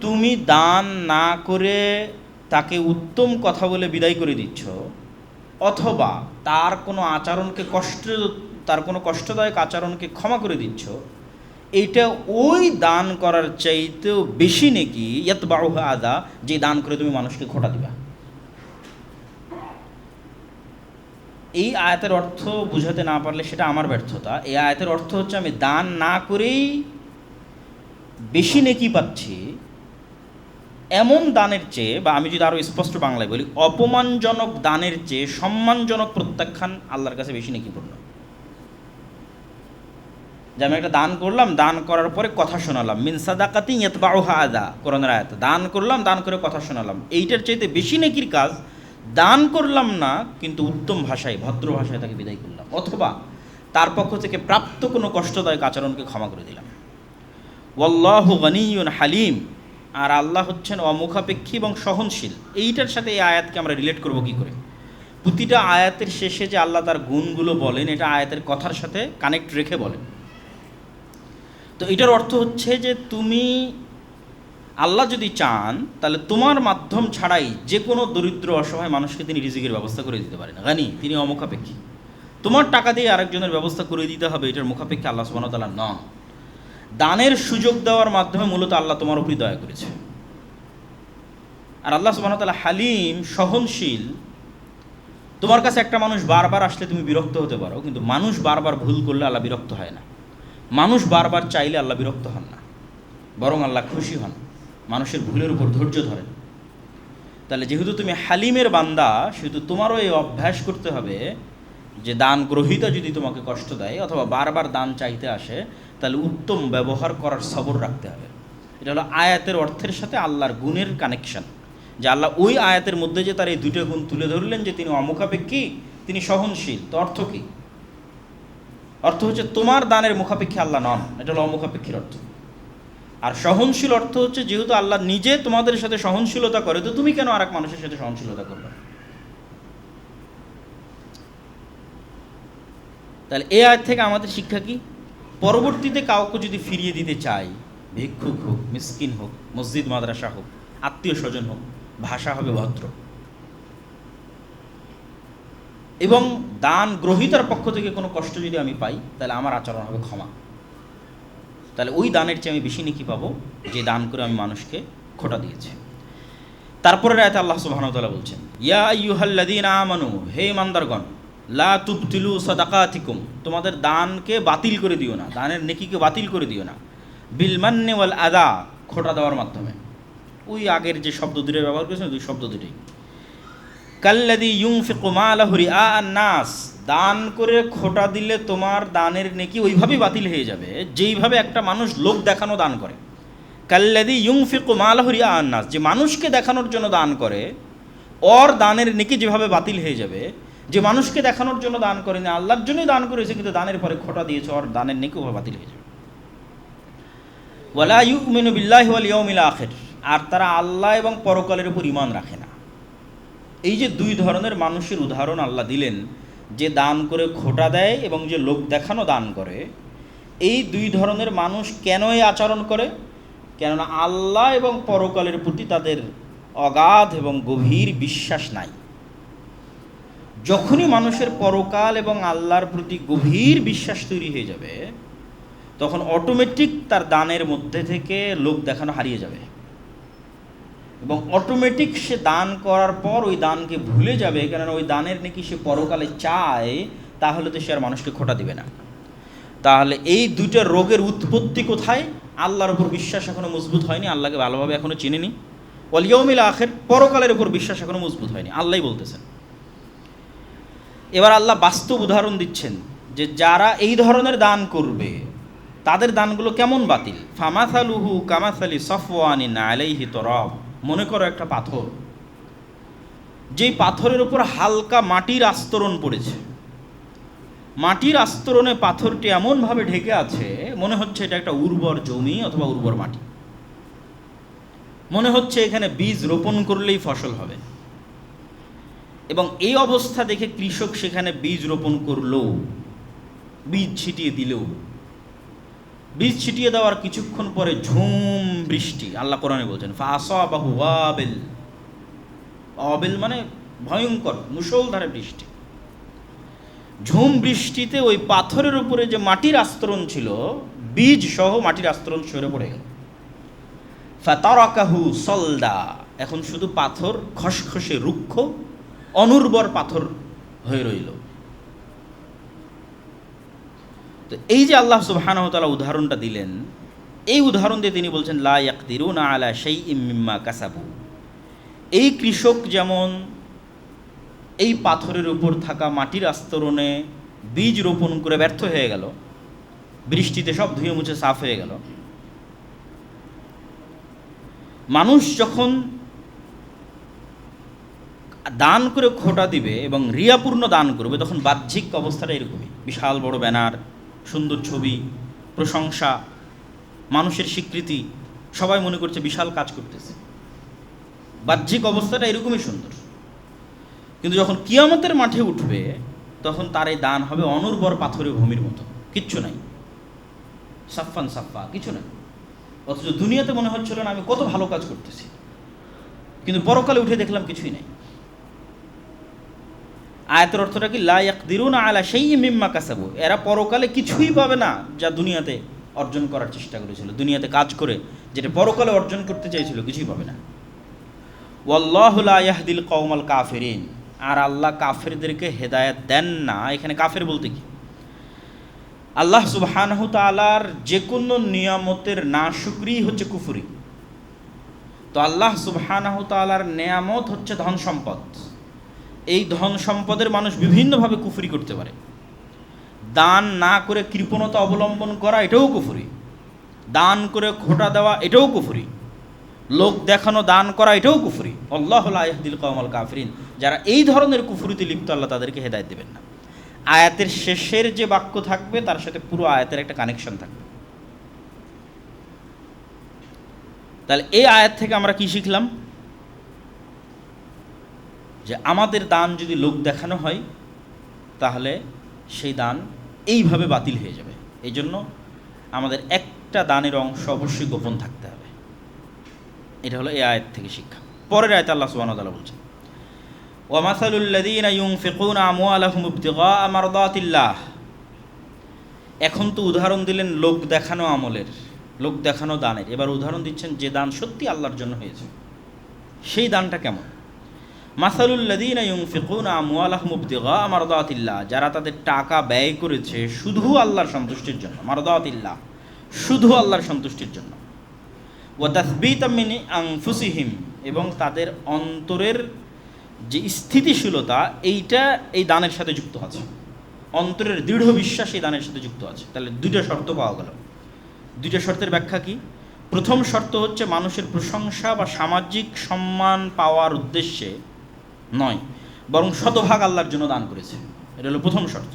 তুমি দান না করে তাকে উত্তম কথা বলে বিদায় করে দিচ্ছ, অথবা তার কোনো আচরণকে তার কোনো কষ্টদায়ক আচরণকে ক্ষমা করে দিচ্ছ, এইটা ওই দান করার চাইতেও বেশি নাকি ইয়াতবাউহা আযা, যে দান করে তুমি মানুষকে খোঁটা দিবা। এই আয়াতের অর্থ বুঝাতে না পারলে সেটা আমার ব্যর্থতা। এই আয়াতের অর্থ হচ্ছে আমি দান না করেই বেশি নেকি পাচ্ছি এমন দানের চেয়ে, বা আমি যদি আরও স্পষ্ট বাংলায় বলি, অপমানজনক দানের চেয়ে সম্মানজনক প্রত্যাখ্যান আল্লাহর কাছে বেশি নেকিপূর্ণ। যে আমি একটা দান করলাম, দান করার পরে কথা শোনালাম, মিন সাদাকাতিন ইয়াতবাউহা আযা, কোরআনের আয়াত, দান করলাম, দান করে কথা শোনালাম, এইটার চাইতে বেশি নেকির কাজ দান করলাম না কিন্তু উত্তম ভাষায়, ভদ্র ভাষায় তাকে বিদায় করলাম, অথবা তার পক্ষ থেকে প্রাপ্ত কোনো কষ্টদায়ক আচরণকে ক্ষমা করে দিলাম। ওয়াল্লাহু গনিয়্যুন হালিম, আর আল্লাহ হচ্ছেন অমুখাপেক্ষী এবং সহনশীল। এইটার সাথে এই আয়াতকে আমরা রিলেট করব কী করে? প্রতিটা আয়াতের শেষে যে আল্লাহ তার গুণগুলো বলেন, এটা আয়াতের কথার সাথে কানেক্ট রেখে বলেন। তো এটার অর্থ হচ্ছে যে তুমি, আল্লাহ যদি চান তাহলে তোমার মাধ্যম ছাড়াই যে কোনো দরিদ্র অসহায় মানুষকে তিনি রিজিকের ব্যবস্থা করে দিতে পারেন। গানি, তিনি অমুখাপেক্ষী। তোমার টাকা দিয়ে আরেকজনের ব্যবস্থা করে দিতে হবে, এটার মুখাপেক্ষী আল্লাহ সুবহানাহু ওয়া তাআলা নন। দানের সুযোগ দেওয়ার মাধ্যমে মূলত আল্লাহ তোমার উপরই দয়া করেছে। আর আল্লাহ সুবহানাহু ওয়া তাআলা হালিম, সহনশীল। তোমার কাছে একটা মানুষ বারবার আসলে তুমি বিরক্ত হতে পারো, কিন্তু মানুষ বারবার ভুল করলে আল্লাহ বিরক্ত হয় না। মানুষ বারবার চাইলে আল্লাহ বিরক্ত হন না, বরং আল্লাহ খুশি হন, মানুষের ভুলের উপর ধৈর্য ধরেন। তাহলে যেহেতু তুমি হালিমের বান্দা, সেহেতু তোমারও এই অভ্যাস করতে হবে যে দান গ্রহীতা যদি তোমাকে কষ্ট দেয় অথবা বারবার দান চাইতে আসে, তাহলে উত্তম ব্যবহার করার সবর রাখতে হবে। এটা হলো আয়াতের অর্থের সাথে আল্লাহর গুণের কানেকশন, যে আল্লাহ ওই আয়াতের মধ্যে যে তার এই দুটো গুণ তুলে ধরলেন, যে তিনি অমুখাপেক্ষী, তিনি সহনশীল। তো অর্থ কী? অর্থ হচ্ছে তোমার দানের মুখাপেক্ষী আল্লাহ নন, এটা হলো অমুখাপেক্ষীর অর্থ। আর সহনশীল অর্থ হচ্ছে যেহেতু আল্লাহ নিজে তোমাদের সাথে সহনশীলতা করে, তো তুমি কেন আর এক মানুষের সাথে সহনশীলতা করবে? তাহলে এই আয়াত থেকে আমাদের শিক্ষা কি? পরবর্তীতে কাউকে যদি ফিরিয়ে দিতে চাই, ভিক্ষুক হোক, মিসকিন হোক, মসজিদ মাদ্রাসা হোক, আত্মীয় স্বজন হোক, ভাষা হবে ভদ্র, এবং দান গ্রহীতার পক্ষ থেকে কোনো কষ্ট যদি আমি পাই, তাহলে আমার আচরণ হবে ক্ষমা। তাহলে ওই দানের চেয়ে আমি বেশি নেকি পাবো যে দান করে আমি মানুষকে খোঁটা দিয়েছি। তারপরে আয়াতে আল্লাহ সুবহানাহু ওয়া তাআলা বলছেন, ইয়া আইয়ুহাল্লাযীনা আমানু, হে ইমানদারগণ, লা তুবতিলু সাদাকাতিকুম, তোমাদের দানকে বাতিল করে দিও না, দানের নেকিকে বাতিল করে দিও না, বিল মান্নি ওয়াল আযা, খোঁটা দেওয়ার মাধ্যমে। ওই আগের যে শব্দ দুটো ব্যবহার করেছেন, দুই শব্দ দুটোই। কাল্লাযী ইউনফিকু মালাহু রিআআন নাস, দান করে খোঁটা দিলে তোমার দানের নেকি ওইভাবেই বাতিল হয়ে যাবে যেইভাবে একটা মানুষ লোক দেখানো দান করে। কাল্লাযী ইউনফিকু মালাহু রিআআন নাস, যে মানুষকে দেখানোর জন্য দান করে, ওর দানের নেকি যেভাবে বাতিল হয়ে যাবে, যে মানুষকে দেখানোর জন্য দান করেনি, আল্লাহর জন্যই দান করেছে কিন্তু দানের পরে খোঁটা দিয়েছে, ওর দানের নেকি ওভাবে বাতিল হয়ে যাবে। ওয়ালা ইউমিনু বিল্লাহি ওয়াল ইয়াউমিল আখির, আর তারা আল্লাহ এবং পরকালের উপর ঈমান রাখে না। এই যে দুই ধরনের মানুষের উদাহরণ আল্লাহ দিলেন, যে দান করে খোঁটা দেয় এবং যে লোক দেখানো দান করে, এই দুই ধরনের মানুষ কেন এই আচরণ করে? কেননা আল্লাহ এবং পরকালের প্রতি তাদের অগাধ এবং গভীর বিশ্বাস নাই। যখনই মানুষের পরকাল এবং আল্লাহর প্রতি গভীর বিশ্বাস তৈরি হয়ে যাবে, তখন অটোমেটিক তার দানের মধ্যে থেকে লোক দেখানো হারিয়ে যাবে, এবং অটোমেটিক সে দান করার পর ওই দানকে ভুলে যাবে, কেননা ওই দানের নাকি সে পরকালে চায়, তাহলে তো সে আর মানুষকে খোঁটা দিবে না। তাহলে এই দুইটা রোগের উৎপত্তি কোথায়? আল্লাহর উপর বিশ্বাস এখনও মজবুত হয়নি, আল্লাহকে ভালোভাবে এখনও চিনেনি। ওয়াল ইয়াউমিল আখির, পরকালের উপর বিশ্বাস এখনও মজবুত হয়নি, আল্লাহই বলতেছেন। এবার আল্লাহ বাস্তব উদাহরণ দিচ্ছেন যে যারা এই ধরনের দান করবে তাদের দানগুলো কেমন বাতিল। ফামাসালুহু কামাসালি সফওয়ানিন আলাইহি তুরাব, মনে করো একটা পাথর, যেই পাথরের উপর হালকা মাটির আস্তরণ পড়েছে, মাটির আস্তরণে পাথরটি এমনভাবে ঢেকে আছে, মনে হচ্ছে এটা একটা উর্বর জমি অথবা উর্বর মাটি, মনে হচ্ছে এখানে বীজ রোপণ করলেই ফসল হবে। এবং এই অবস্থা দেখে কৃষক সেখানে বীজ রোপণ করলেও, বীজ ছিটিয়ে দিলেও বীজ ছিটিয়ে দেওয়ার কিছুক্ষণ পরে ঝুম বৃষ্টি, আল্লাহ কোরআনে বলছেন ফাসাবাহু ওয়াবিল, অবিল মানে ভয়ঙ্কর মুষলধারে বৃষ্টি। ঝুম বৃষ্টিতে ওই পাথরের উপরে যে মাটির আস্তরণ ছিল, বীজ সহ মাটির আস্তরণ সরে পড়ে গেল। ফাতারাকাহু সলদা, এখন শুধু পাথর খসখসে রুক্ষ অনুর্বর পাথর হয়ে রইল। তো এই যে আল্লাহ সুবহানাহু ওয়া তাআলা উদাহরণটা দিলেন, এই উদাহরণ দিয়ে তিনি বলছেন লা ইয়াকদিরুনা আলা শাইইম মিম্মা কাসাবু। এই কৃষক যেমন এই পাথরের উপর থাকা মাটির আস্তরণে বীজ রোপণ করে ব্যর্থ হয়ে গেল, বৃষ্টিতে সব ধুয়ে মুছে সাফ হয়ে গেল, মানুষ যখন দান করে খোটা দিবে এবং রিয়াপূর্ণ দান করবে, তখন বাহ্যিক অবস্থাটা এরকমই, বিশাল বড় ব্যানার, সুন্দর ছবি, প্রশংসা, মানুষের স্বীকৃতি, সবাই মনে করছে বিশাল কাজ করতেছে, বাহ্যিক অবস্থাটা এরকমই সুন্দর। কিন্তু যখন কিয়ামতের মাঠে উঠবে, তখন তার এই দান হবে অনুর্বর পাথরের ভূমির মতো, কিচ্ছু নাই, সাফান সাফা, কিছু নাই। অথচ দুনিয়াতে মনে হচ্ছিল না আমি কত ভালো কাজ করতেছি, কিন্তু পরকালে উঠে দেখলাম কিছুই নাই। আয়াতের অর্থটা কি? লা ইয়াকদিরুনা আলা শাইইম মিম্মা কাসাবু, এরা পরকালে কিছুই পাবে না যা দুনিয়াতে অর্জন করার চেষ্টা করেছিল, দুনিয়াতে কাজ করে যেটা পরকালে অর্জন করতে চাইছিল, কিছুই পাবে না। ওয়াল্লাহু লা ইয়াহদিল কওমাল কাফিরিন, আর আল্লাহ কাফেরদেরকে হেদায়েত দেন না। এখানে কাফের বলতে কি? আল্লাহ সুবহানাহু তাআলার যে কোনো নিয়ামতের নাশুকরি হচ্ছে কুফরি। তো আল্লাহ সুবহানাহু তাআলার নেয়ামত হচ্ছে ধন সম্পদ, এই ধন সম্পদের মানুষ বিভিন্নভাবে কুফরি করতে পারে। দান না করে কৃপণতা অবলম্বন করা, এটাও কুফরি। দান করে খোটা দেওয়া, এটাও কুফরি। লোক দেখানো দান করা, এটাও কুফরি। আল্লাহু লা ইয়াহদিল কওমাল কাফিরিন, যারা এই ধরনের কুফরিতে লিপ্ত, আল্লাহ তাদেরকে হেদায়েত দেবেন না। আয়াতের শেষের যে বাক্য থাকবে তার সাথে পুরো আয়াতের একটা কানেকশন থাকবে। তাহলে এই আয়াত থেকে আমরা কি শিখলাম? যে আমাদের দান যদি লোক দেখানো হয়, তাহলে সেই দান এইভাবে বাতিল হয়ে যাবে। এই জন্য আমাদের একটা দানের অংশ অবশ্যই গোপন থাকতে হবে। এটা হলো এই আয়াত থেকে শিক্ষা। পরের আয়াতে আল্লাহ সুবহানাহু ওয়া তাআলা বলছেন ওয়া মাসালুল লাযীনা ইউনফিকুনা আমওয়ালাহুম ইবতিগাআ মারদাতিল্লাহ। এখন তো উদাহরণ দিলেন লোক দেখানো আমলের, লোক দেখানো দানের। এবার উদাহরণ দিচ্ছেন যে দান সত্যি আল্লাহর জন্য হয়েছে, সেই দানটা কেমন। মাসালুল লাযীনা ইউনফিকুনা আমওয়ালাহুম ইবতিগাআ মারদাতিল্লাহ, যারা তাদের টাকা ব্যয় করেছে শুধু আল্লাহর সন্তুষ্টির জন্য, মারদাতিল্লাহ, শুধু আল্লাহর সন্তুষ্টির জন্য। ওয়া তাসবীতাম মিন আনফুসিহিম, এবং তাদের অন্তরের যে স্থিতিশীলতা, এইটা এই দানের সাথে যুক্ত আছে। অন্তরের দৃঢ় বিশ্বাস এই দানের সাথে যুক্ত আছে। তাহলে দুইটা শর্ত পাওয়া গেল। দুইটা শর্তের ব্যাখ্যা কি? প্রথম শর্ত হচ্ছে মানুষের প্রশংসা বা সামাজিক সম্মান পাওয়ার উদ্দেশ্যে নয়, বরং শতভাগ আল্লাহর জন্য দান করেছে। এটা হলো প্রথম শর্ত।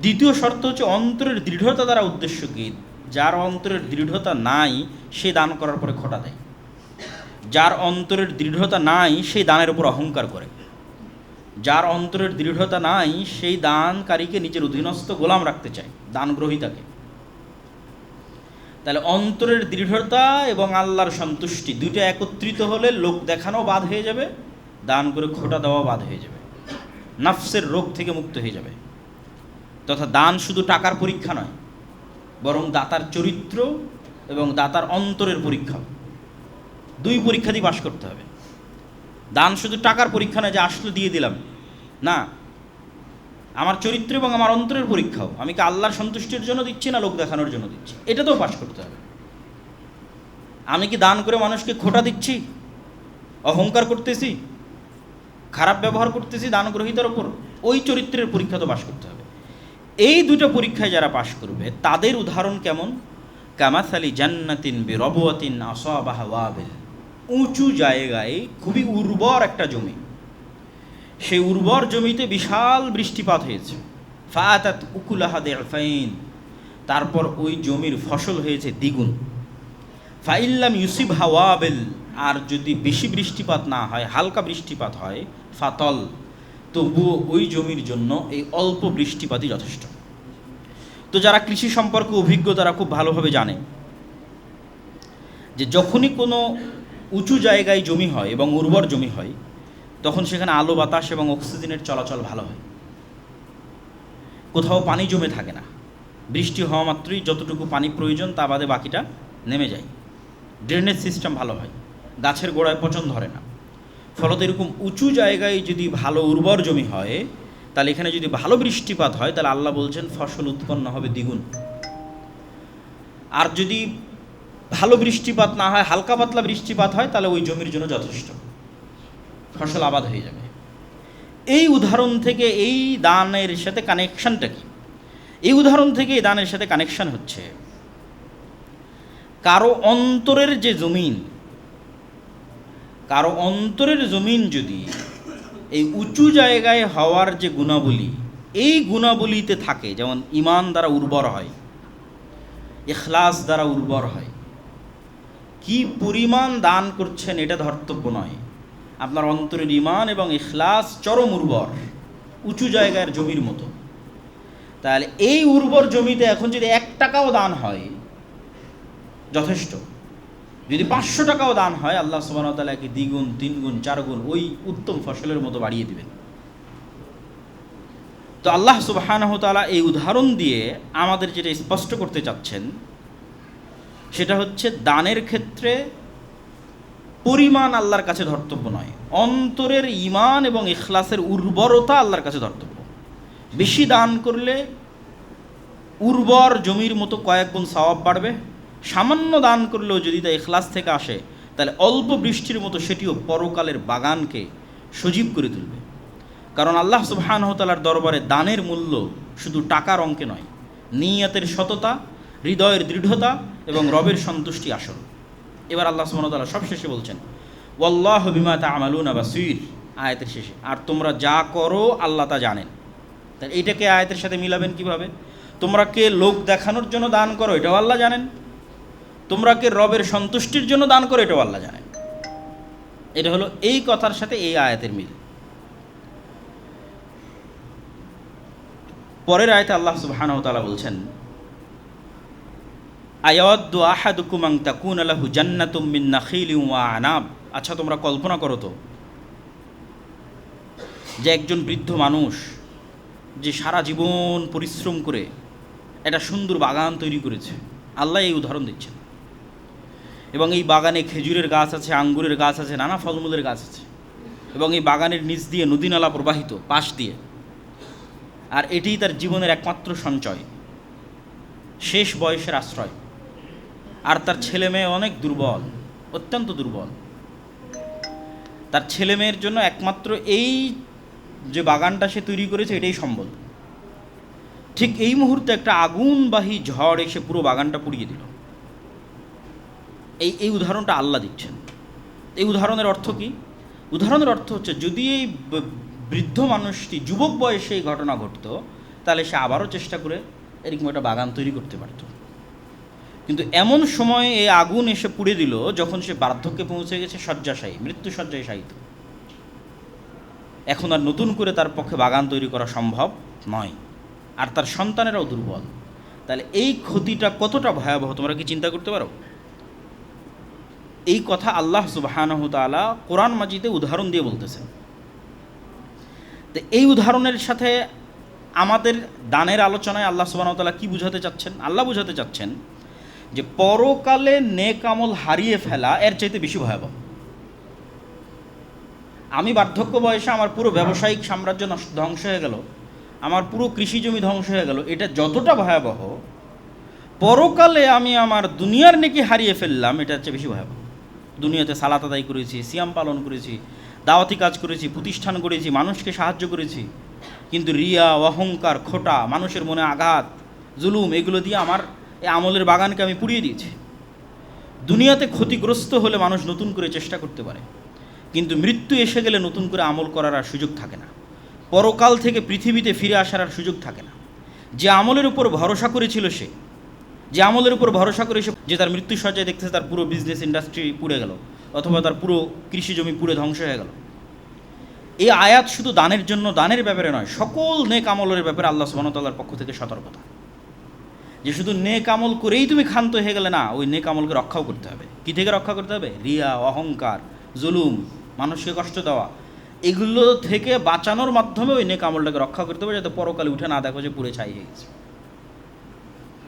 দ্বিতীয় শর্ত হচ্ছে অন্তরের দৃঢ়তা দ্বারা উদ্দেশ্য কি? যার অন্তরের দৃঢ়তা নাই সে দান করার পরে খোটা দেয়। যার অন্তরের দৃঢ়তা নাই সেই দানের উপর অহংকার করে। যার অন্তরের দৃঢ়তা নাই সেই দানকারীকে নিজের অধীনস্থ গোলাম রাখতে চায়, দান গ্রহীতাকে। তাহলে অন্তরের দৃঢ়তা এবং আল্লাহর সন্তুষ্টি দুইটা একত্রিত হলে লোক দেখানো বাদ হয়ে যাবে, দান করে খোটা দেওয়া বাদ হয়ে যাবে, নফসের রোগ থেকে মুক্ত হয়ে যাবে। তথা দান শুধু টাকার পরীক্ষা নয়, বরং দাতার চরিত্র এবং দাতার অন্তরের পরীক্ষা। দুই পরীক্ষা দিয়ে পাশ করতে হবে। দান শুধু টাকার পরীক্ষা নয় যে আসলে দিয়ে দিলাম, না, আমার চরিত্র এবং আমার অন্তরের পরীক্ষাও। আমি কি আল্লাহর সন্তুষ্টির জন্য দিচ্ছি না লোক দেখানোর জন্য দিচ্ছি, এটাতেও পাশ করতে হবে। আমি কি দান করে মানুষকে খোটা দিচ্ছি, অহংকার করতেছি, খারাপ ব্যবহার করতেছি দান গ্রহীতার ওপর, ওই চরিত্রের পরীক্ষা তো পাশ করতে হবে। এই দুটো পরীক্ষায় যারা পাশ করবে তাদের উদাহরণ কেমন? কামাসালি জান্নাতিন বিরবওয়াতিন আসাবাহা ওয়াবিল, উঁচু জায়গায় খুবই উর্বর একটা জমি, সেই উর্বর জমিতে বিশাল বৃষ্টিপাত হয়েছে। ফাআতাত উকুলাহা দি'ফাইন, তারপর ওই জমির ফসল হয়েছে দ্বিগুণ। ফাইল্লাম ইউসিবহা ওয়াবিল, আর যদি বেশি বৃষ্টিপাত না হয়, হালকা বৃষ্টিপাত হয়, ফাতল, তবুও ওই জমির জন্য এই অল্প বৃষ্টিপাতই যথেষ্ট। তো যারা কৃষি সম্পর্কে অভিজ্ঞ তারা খুব ভালোভাবে জানে যে যখনই কোনো উঁচু জায়গায় জমি হয় এবং উর্বর জমি হয় তখন সেখানে আলো বাতাস এবং অক্সিজেনের চলাচল ভালো হয়, কোথাও পানি জমে থাকে না, বৃষ্টি হওয়া মাত্রই যতটুকু পানি প্রয়োজন তা বাদে বাকিটা নেমে যায়, ড্রেনেজ সিস্টেম ভালো হয়, গাছের গোড়ায় পচন ধরে না। ফলত এরকম উঁচু জায়গায় যদি ভালো উর্বর জমি হয় তাহলে এখানে যদি ভালো বৃষ্টিপাত হয় তাহলে আল্লাহ বলছেন ফসল উৎপন্ন হবে দ্বিগুণ। আর যদি ভালো বৃষ্টিপাত না হয়, হালকা পাতলা বৃষ্টিপাত হয়, তাহলে ওই জমির জন্য যথেষ্ট, ফসল আবাদ হয়ে যাবে। এই উদাহরণ থেকে এই দানের সাথে কানেকশানটা কি? এই উদাহরণ থেকে এই দানের সাথে কানেকশান হচ্ছে কারো অন্তরের যে জমিন, কারো অন্তরের জমিন যদি এই উঁচু জায়গায় হওয়ার যে গুণাবলী, এই গুণাবলীতে থাকে, যেমন ঈমান দ্বারা উর্বর হয়, ইখলাস দ্বারা উর্বর হয়, কি পরিমাণ দান করছেন এটা ধর্তব্য নয়, আপনার অন্তরের ঈমান এবং ইখলাস চরম উর্বর, উঁচু জায়গার জমির মতো। তাহলে এই উর্বর জমিতে এখন যদি 1 টাকাও দান হয় যথেষ্ট, যদি 500 টাকাও দান হয় আল্লাহ সুবহানাহু ওয়া তাআলা কি 2 গুণ 3 গুণ 4 গুণ ওই উত্তম ফসলের মতো বাড়িয়ে দিবেন। তো আল্লাহ সুবহানাহু ওয়া তাআলা এই উদাহরণ দিয়ে আমাদের যেটা স্পষ্ট করতে চাচ্ছেন সেটা হচ্ছে দানের ক্ষেত্রে পরিমাণ আল্লাহর কাছে ধর্তব্য নয়, অন্তরের ঈমান এবং ইখলাসের উর্বরতা আল্লাহর কাছে ধর্তব্য। বেশি দান করলে উর্বর জমির মতো কয়েক গুণ সওয়াব বাড়বে, সামান্য দান করলেও যদি তা ইখলাস থেকে আসে তাহলে অল্প বৃষ্টির মতো সেটিও পরকালের বাগানকে সজীব করে তুলবে। কারণ আল্লাহ সুবহানাহু ওয়া তাআলার দরবারে দানের মূল্য শুধু টাকার অঙ্কে নয়, নিয়তের সততা, হৃদয়ের দৃঢ়তা এবং রবের সন্তুষ্টি আসল। এবার আল্লাহ সুবহানাহু ওয়া তাআলা সবশেষে বলছেন ওয়াল্লাহু বিমা তা'মালুনা বাসীর, আয়াতের শেষে, আর তোমরা যা করো আল্লাহ তা জানেন। তাহলে এইটাকে আয়াতের সাথে মিলাবেন কিভাবে? তোমরা কে লোক দেখানোর জন্য দান করো এটাও আল্লাহ জানেন, তোমরা কে রবের সন্তুষ্টির জন্য দান করো এটাও আল্লাহ জানেন। এটা হলো এই কথার সাথে এই আয়াতের মিল। পরের আয়াতে আল্লাহ সুবহানাহু ওয়া তাআলা বলছেন আয়াওয়াদ্দু আহাদুকুম আন তাকুনা লাহু জান্নাতুম মিন নাখিলিন ওয়া আনাব। আচ্ছা তোমরা কল্পনা করো তো যে একজন বৃদ্ধ মানুষ যে সারা জীবন পরিশ্রম করে একটা সুন্দর বাগান তৈরি করেছে, আল্লাহ এই উদাহরণ দিচ্ছেন, এবং এই বাগানে খেজুরের গাছ আছে, আঙ্গুরের গাছ আছে, নানা ফলমূলের গাছ আছে, এবং এই বাগানের নিচ দিয়ে নদী নালা প্রবাহিত পাশ দিয়ে, আর এটিই তার জীবনের একমাত্র সঞ্চয়, শেষ বয়সের আশ্রয়। আর তার ছেলে মেয়ে অনেক দুর্বল, অত্যন্ত দুর্বল, তার ছেলে মেয়ের জন্য একমাত্র এই যে বাগানটা সে তৈরি করেছে এটাই সম্বল। ঠিক এই মুহূর্তে একটা আগুনবাহী ঝড় এসে পুরো বাগানটা পুড়িয়ে দিল। এই উদাহরণটা আল্লাহ দিচ্ছেন। এই উদাহরণের অর্থ কি? উদাহরণের অর্থ হচ্ছে যদি এই বৃদ্ধ মানুষটি যুবক বয়সে এই ঘটনা ঘটত তাহলে সে আবারও চেষ্টা করে এরকম একটা বাগান তৈরি করতে পারত, কিন্তু এমন সময় এই আগুন এসে পুড়ে দিল যখন সে বার্ধক্যে পৌঁছে গেছে, শয্যাশায়ী, মৃত্যু শয্যায় শায়িত। এখন আর নতুন করে তার পক্ষে বাগান তৈরি করা সম্ভব নয়, আর তার সন্তানেরাও দুর্বল। তাহলে এই ক্ষতিটা কতটা ভয়াবহ তোমরা কি চিন্তা করতে পারো? এই কথা আল্লাহ সুবহানাহু ওয়া তাআলা কোরআন মাজিদে উদাহরণ দিয়ে বলতেছেন। তো এই উদাহরণের সাথে আমাদের দানের আলোচনায় আল্লাহ সুবহানাহু ওয়া তাআলা কি বুঝাতে চাচ্ছেন? আল্লাহ বুঝাতে চাচ্ছেন যে পরকালে নেক আমল হারিয়ে ফেলা এর চাইতে বেশি ভয়াবহ। আমি বার্ধক্য বয়সে আমার পুরো ব্যবসায়িক সাম্রাজ্য ধ্বংস হয়ে গেল, আমার পুরো কৃষি জমি ধ্বংস হয়ে গেল, এটা যতটা ভয়াবহ, পরকালে আমি আমার দুনিয়ার নেকি হারিয়ে ফেললাম এটার চেয়ে বেশি ভয়াবহ। দুনিয়াতে সালাত আদায় করেছি, সিয়াম পালন করেছি, দাওয়াতি কাজ করেছি, প্রতিষ্ঠান করেছি, মানুষকে সাহায্য করেছি, কিন্তু রিয়া, অহংকার, খোটা, মানুষের মনে আঘাত, জুলুম, এগুলো দিয়ে আমার এই আমলের বাগানকে আমি পুড়িয়ে দিয়েছি। দুনিয়াতে ক্ষতিগ্রস্ত হলে মানুষ নতুন করে চেষ্টা করতে পারে, কিন্তু মৃত্যু এসে গেলে নতুন করে আমল করার আর সুযোগ থাকে না, পরকাল থেকে পৃথিবীতে ফিরে আসার আর সুযোগ থাকে না। যে আমলের উপর ভরসা করেছিল সে, যে আমলের উপর ভরসা করে সে যে তার মৃত্যু সজ্জায় দেখতেছে তার পুরো বিজনেস ইন্ডাস্ট্রি পুড়ে গেল, অথবা তার পুরো কৃষি জমি পুড়ে ধ্বংস হয়ে গেল। এই আয়াত শুধু দানের জন্য, দানের ব্যাপারে নয়, সকল নেক আমলের ব্যাপারে আল্লাহ সুবহানাহু ওয়া তাআলার পক্ষ থেকে সতর্কতা। যে শুধু নেক আমল করেই তুমি ক্ষান্ত হয়ে গেলে না, ওই নেক আমলকে রক্ষাও করতে হবে। কী থেকে রক্ষা করতে হবে? রিয়া, অহংকার, জুলুম, মানুষকে কষ্ট দেওয়া, এগুলো থেকে বাঁচানোর মাধ্যমে ওই নেক আমলটাকে রক্ষা করতে হবে, যাতে পরকালে উঠে না দেখো যে পুরে ছাই হয়ে গেছে,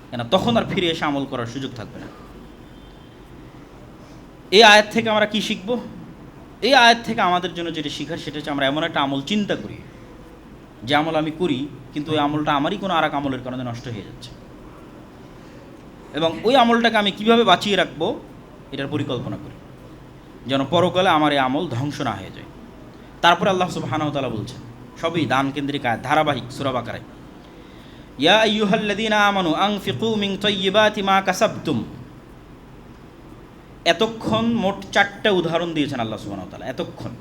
কেন তখন আর ফিরে এসে আমল করার সুযোগ থাকবে না। এই আয়াত থেকে আমরা কি শিখব? এই আয়াত থেকে আমাদের জন্য যেটা শিখার সেটা হচ্ছে আমরা এমন একটা আমল চিন্তা করি, যে আমল আমি করি কিন্তু ওই আমলটা আমারই কোনো আর এক আমলের কারণে নষ্ট হয়ে যাচ্ছে, এবং ওই আমলটাকে আমি কিভাবে বাঁচিয়ে রাখবো এটার পরিকল্পনা করি, যেন পরকালে আমার এই আমল ধ্বংস না হয়ে যায়। তারপরে আল্লাহ সুবহানাহু ওয়া তাআলা বলছেন, সবই দান কেন্দ্রিক আয়াত, ধারাবাহিক সূরা বাকারায়, ইয়া আইয়ুহাল্লাযীনা আমানু আনফিকু মিন তাইয়্যিবাতি মা কাসাবতুম। এতক্ষণ মোট 4টা উদাহরণ দিয়েছেন আল্লাহ সুবহানাহু ওয়া তাআলা। এতক্ষণ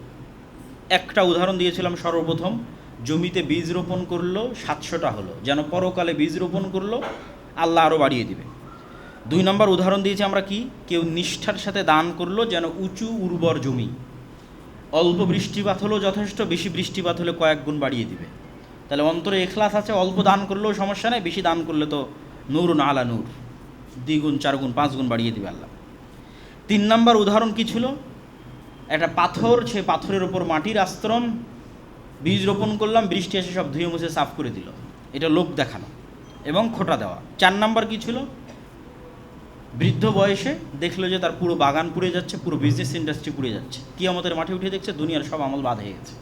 একটা উদাহরণ দিয়েছিলাম, সর্বপ্রথম জমিতে বীজ রোপণ করলো, 700টা হলো, যেন পরকালে বীজ রোপণ করলো আল্লাহ আরও বাড়িয়ে দিবে। 2 নম্বর উদাহরণ দিয়েছি আমরা কি, কেউ নিষ্ঠার সাথে দান করলো, যেন উঁচু উর্বর জমি, অল্প বৃষ্টিপাত হলেও যথেষ্ট, বেশি বৃষ্টিপাত হলে কয়েক গুণ বাড়িয়ে দিবে। তাহলে অন্তরে ইখলাস আছে, অল্প দান করলেও সমস্যা নেই, বেশি দান করলে তো নূরুন আলা নূর, 2 গুণ 4 গুণ 5 গুণ বাড়িয়ে দিবে আল্লাহ। 3 নম্বর উদাহরণ কি ছিল, একটা পাথর, সে পাথরের ওপর মাটির আস্তরণ, বীজ রোপণ করলাম, বৃষ্টি এসে সব ধুয়ে মুছে সাফ করে দিল, এটা লোক দেখানো এবং খোঁটা দেওয়া। 4 নম্বর কি ছিল, বৃদ্ধ বয়সে দেখলো যে তার পুরো বাগান পুড়ে যাচ্ছে, পুরো বিজনেস ইন্ডাস্ট্রি পুড়ে যাচ্ছে, কিয়ামতের মাঠে উঠে দেখছে দুনিয়ার সব আমল বাদ হয়ে গেছে।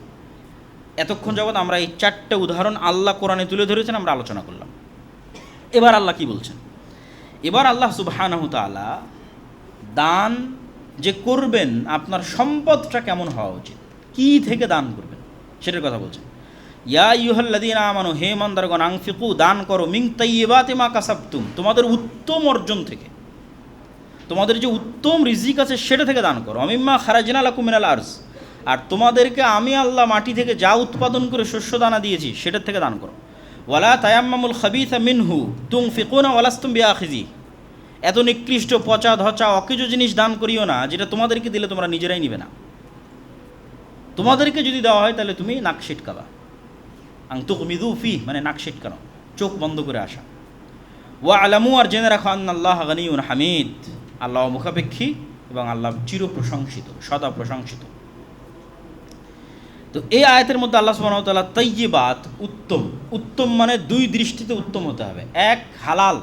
এতক্ষণ যাবৎ আমরা এই 4টে উদাহরণ আল্লাহ কোরআনে তুলে ধরেছেন, আমরা আলোচনা করলাম। এবার আল্লাহ কি বলছেন? এবার আল্লাহ সুবহানাহু ওয়া তাআলা দান যে করবেন, আপনার সম্পদটা কেমন হওয়া উচিত, কি থেকে দান করবেন সেটার কথা বলছেন। ইয়া আইয়ুহাল্লাযীনা আমানু, হে ইমানদারগণ, আনফিকু, দান করো, মিন তাইয়্যিবাতি মা কাসাবতুম, তোমাদের উত্তম অর্জন থেকে, তোমাদের যে উত্তম রিজিক আছে সেটা থেকে দান করো। মিম্মা খারাজনা লাকুম মিনাল আরজ, আর তোমাদেরকে আমি আল্লাহ মাটি থেকে যা উৎপাদন করে শস্য দানা দিয়েছি সেটার থেকে দান করো। ওয়ালা তায়াম্মামুল খাবিসা মিনহু তুনফিকুনা ওয়ালাস্তুম বিআখিযি, এত নিকৃষ্ট পচা ধচা অকেজো জিনিস দান করিও না যেটা তোমাদেরকে দিলে তোমরা নিজেরাই নিবে না। তোমাদেরকে যদি দেওয়া হয় তাহলে তুমি নাক সিটকাবা, আং তুগমিদু ফি, মানে নাক সিটকানো, চোখ বন্ধ করে আসা। ওয়া আলামু, আর জেনে রাখো, আন্নাল্লাহ গানিয়ুন হামিদ, আল্লাহ মুখাপেক্ষী এবং আল্লাহ চির প্রশংসিত, সদা প্রশংসিত। তো এই আয়াতের মধ্যে আল্লাহ সুবহানাহু ওয়া তাআলা তাইয়্যিবাত, উত্তম, উত্তম মানে 2 দৃষ্টিতে উত্তম হতে হবে। এক, হালাল,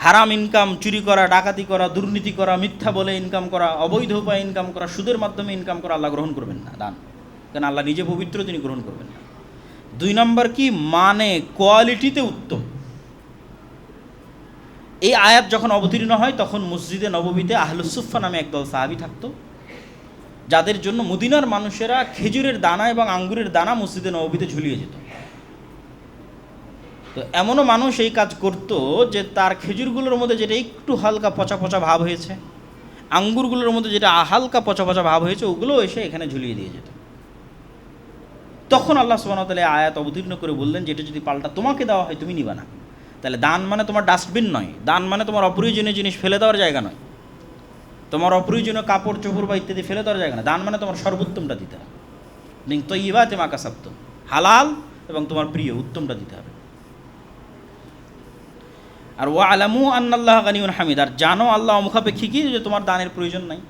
হারাম ইনকাম, চুরি করা, ডাকাতি করা, দুর্নীতি করা, মিথ্যা বলে ইনকাম করা, অবৈধ উপায়ে ইনকাম করা, সুদের মাধ্যমে ইনকাম করা আল্লাহ গ্রহণ করবেন না দান, কারণ আল্লাহ নিজে পবিত্র, তিনি গ্রহণ করবেন না। 2 নম্বর কি, মানে কোয়ালিটিতে উত্তম। এই আয়াত যখন অবতীর্ণ হয় তখন মসজিদে নববীতে আহলুস সুফফা নামে একদল সাহাবী থাকতো, যাদের জন্য মদিনার মানুষেরা খেজুরের দানা এবং আঙ্গুরের দানা মসজিদে নববীতে ঝুলিয়ে যেত। তো এমনও মানুষ এই কাজ করত যে তার খেজুরগুলোর মধ্যে যেটা একটু হালকা পচা পচা ভাব হয়েছে, আঙ্গুরগুলোর মধ্যে যেটা হালকা পচা পচা ভাব হয়েছে, ওগুলো এসে এখানে ঝুলিয়ে দিয়ে যেত। তখন আল্লাহ সুবহানাহু ওয়া তাআলা আয়াত অবতীর্ণ করে বললেন, যেটা যদি পাল্টা তোমাকে দেওয়া হয় তুমি নিবা না। তাহলে দান মানে তোমার ডাস্টবিন নয়, দান মানে তোমার অপ্রয়োজনীয় জিনিস ফেলে দেওয়ার জায়গা নয়, তোমার অপ্রয়োজনীয় কাপড় চোপড় বা ইত্যাদি ফেলে দেওয়ার জায়গা না। দান মানে তোমার সর্বোত্তমটা দিতে হবে, মিন তাইয়্যিবাতি মা কাসাবতুম, হালাল এবং তোমার প্রিয় উত্তমটা দিতে হবে। আর ওয়া আলামু আন্নাল্লাহ গানিয়ুন হামিদ, আর জানো আল্লাহ মুখাপেক্ষী কি, যে তোমার দানের প্রয়োজন নাই,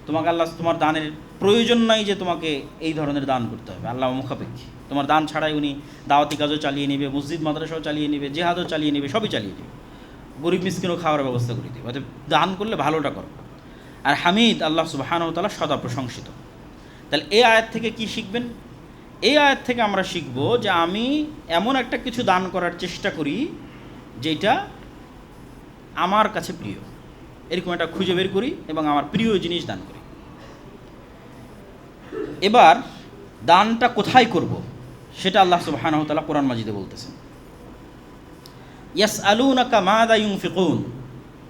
তোমাকে আল্লাহ, তোমার দানের প্রয়োজন নাই যে তোমাকে এই ধরনের দান করতে হবে, আল্লাহ মুখাপেক্ষী। তোমার দান ছাড়াই উনি দাওয়াতি কাজও চালিয়ে নেবে, মসজিদ মাদ্রাসাও চালিয়ে নেবে, জিহাদও চালিয়ে নেবে, সবই চালিয়ে নেবে, গরিব মিসকিনও খাওয়ার ব্যবস্থা করে দেবে। অর্থাৎ দান করলে ভালোটা করো। আর হামিদ, আল্লাহ সুবহানাহু ওয়া তাআলা সদা প্রশংসিত। তাহলে এই আয়াত থেকে কি শিখবেন? এই আয়াত থেকে আমরা শিখব যে আমি এমন একটা কিছু দান করার চেষ্টা করি যেটা আমার কাছে প্রিয়, এরকম একটা খুঁজে বের করি এবং আমার প্রিয় জিনিস দান করি। এবার দানটা কোথায় করব সেটা আল্লাহ সুবহানাহু ওয়া তাআলা কোরআন মাজিদে বলতেছেন। ইয়াসআলুনাকা মাযা ইউনফিকুন,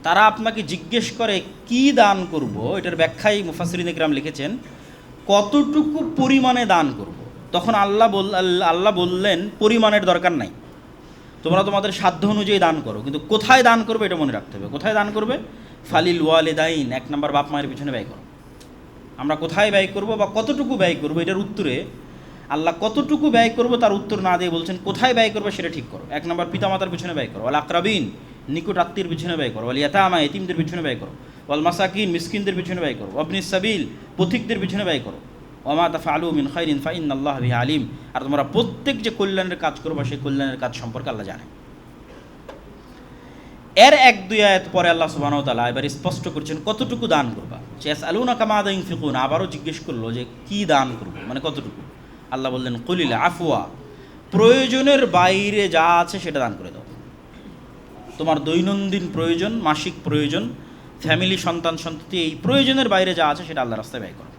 তারা আপনাকে জিজ্ঞেস করে কি দান করব। এটার ব্যাখ্যায় মুফাসসিরিন ইকরাম লিখেছেন কতটুকু পরিমাণে দান করব। তখন আল্লাহ বললেন পরিমাণের দরকার নাই, তোমরা তোমাদের সাধ্য অনুযায়ী দান করো, কিন্তু কোথায় দান করবে এটা মনে রাখতে হবে। কোথায় দান করবে? ফালিল ওয়ালিদাইন, 1 নম্বর বাপ মায়ের পিছনে ব্যয় করো। আমরা কোথায় ব্যয় করব বা কতটুকু ব্যয় করব, এটার উত্তরে আল্লাহ কতটুকু ব্যয় করবো তার উত্তর না দিয়ে বলছেন কোথায় ব্যয় করবো সেটা ঠিক করো। 1 নম্বর পিতামাতার পিছনে ব্যয় করো, ওয়াল আকরাবিন নিকট আত্মীয়ের পিছনে ব্যয় করো, ওয়াল ইয়াতামা এতিমদের পিছনে ব্যয় করো, ওয়াল মাসাকিন মিসকিনদের পিছনে ব্যয় করো, ওয়াবনিস সাবিল পথিকদের পিছনে ব্যয় করো, ওমা তাফআলু মিন খাইরিন ফাইন্নাল্লাহা বিহি আলিম। আর তোমরা প্রত্যেক যে কল্যাণের কাজ করবা সেই কল্যাণের কাজ সম্পর্কে আল্লাহ জানে। এর 1-2 আয়াত পরে আল্লাহ সুবহানাহু ওয়া তাআলা এবার স্পষ্ট করছেন কতটুকু দান করবা। ইয়াসআলুনাকা মাযা ইউনফিকুন, আবারও জিজ্ঞেস করলো যে কি দান করবো, মানে কতটুকু। আল্লাহ বললেন কুলিল আফওয়া, প্রয়োজনের বাইরে যা আছে সেটা দান করে দাও। তোমার দৈনন্দিন প্রয়োজন, মাসিক প্রয়োজন, ফ্যামিলি, সন্তান সন্ততি, এই প্রয়োজনের বাইরে যা আছে সেটা আল্লাহর রাস্তায় ব্যয় করো।